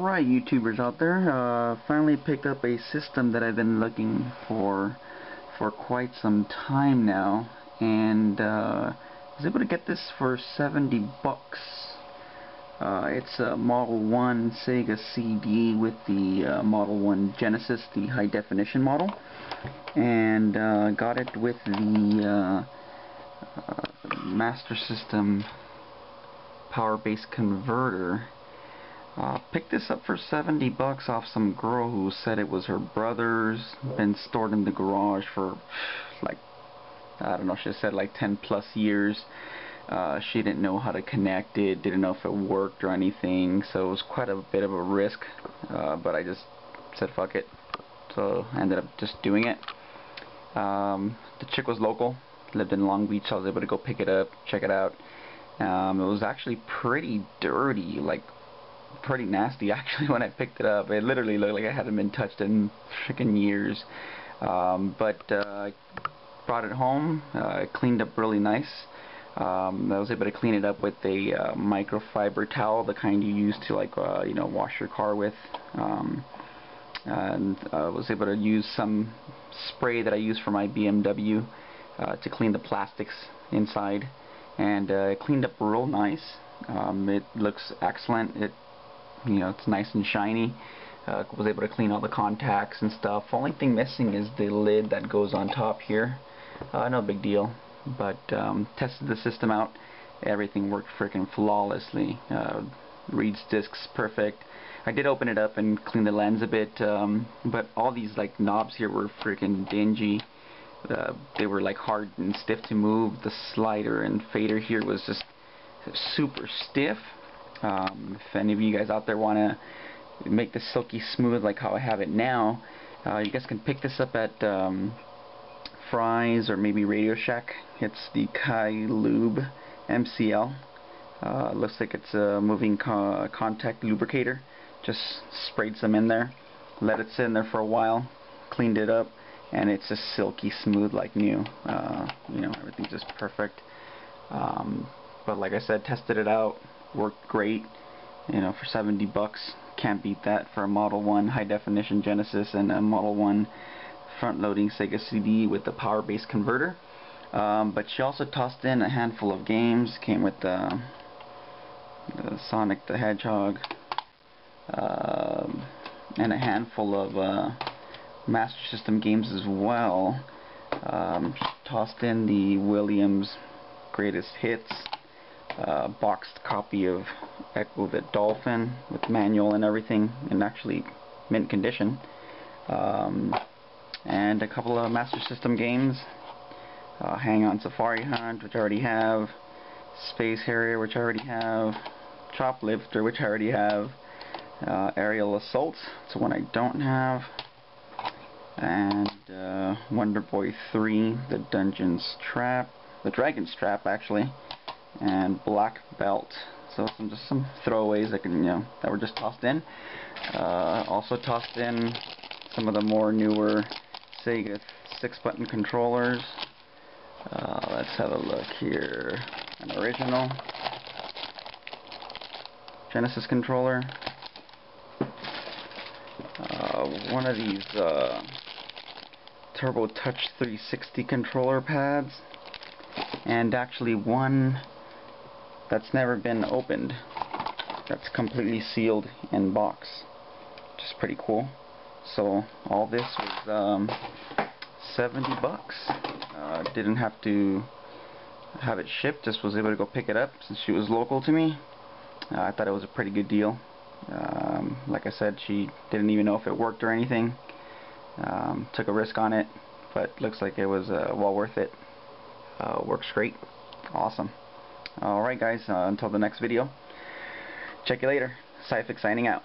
Alright, YouTubers out there, finally picked up a system that I've been looking for quite some time now, and was able to get this for 70 bucks. It's a Model 1 Sega CD with the Model 1 Genesis, the high definition model, and got it with the Master System power base converter. Picked this up for 70 bucks off some girl who said it was her brother's, been stored in the garage for like, I don't know, she said like 10 plus years. She didn't know how to connect it, didn't know if it worked or anything, so it was quite a bit of a risk, but I just said fuck it, so I ended up just doing it. The chick was local, lived in Long Beach, so I was able to go pick it up, check it out. It was actually pretty dirty, like pretty nasty actually when I picked it up. It literally looked like it hadn't been touched in freaking years. But I brought it home, cleaned up really nice. I was able to clean it up with a microfiber towel, the kind you use to like you know, wash your car with. And I was able to use some spray that I use for my BMW to clean the plastics inside, and it cleaned up real nice. It looks excellent. You know, it's nice and shiny. Was able to clean all the contacts and stuff. Only thing missing is the lid that goes on top here. No big deal. But tested the system out. Everything worked freaking flawlessly. Reads discs perfect. I did open it up and clean the lens a bit, but all these like knobs here were freaking dingy. They were like hard and stiff to move. The slider and fader here was just super stiff. If any of you guys out there want to make this silky smooth like how I have it now, you guys can pick this up at Fry's or maybe Radio Shack. It's the Kai Lube MCL. Looks like it's a moving contact lubricator. Just sprayed some in there, let it sit in there for a while, cleaned it up, and it's just silky smooth like new. You know, everything's just perfect. But like I said, tested it out, worked great. You know, for 70 bucks, can't beat that for a Model 1 high definition Genesis and a Model 1 front loading Sega CD with the power base converter. But she also tossed in a handful of games. Came with the Sonic the Hedgehog, and a handful of Master System games as well. She tossed in the Williams Greatest Hits, boxed copy of Echo the Dolphin with manual and everything, and actually mint condition, and a couple of Master System games. Hang On Safari Hunt, which I already have, Space Harrier, which I already have, Choplifter, which I already have, Aerial Assault, it's one I don't have, and Wonder Boy 3, the Dragon's Trap actually, and Black Belt. So just some throwaways that that were just tossed in. Also tossed in some of the more newer Sega 6-button controllers. Let's have a look here. An original Genesis controller. One of these Turbo Touch 360 controller pads, and actually one that's never been opened, that's completely sealed in box, which is pretty cool. So all this was 70 bucks. Didn't have to have it shipped, just was able to go pick it up since she was local to me. I thought it was a pretty good deal. Like I said, she didn't even know if it worked or anything. Took a risk on it, but looks like it was well worth it. Works great. Awesome. Alright guys, until the next video, check you later. Syphic signing out.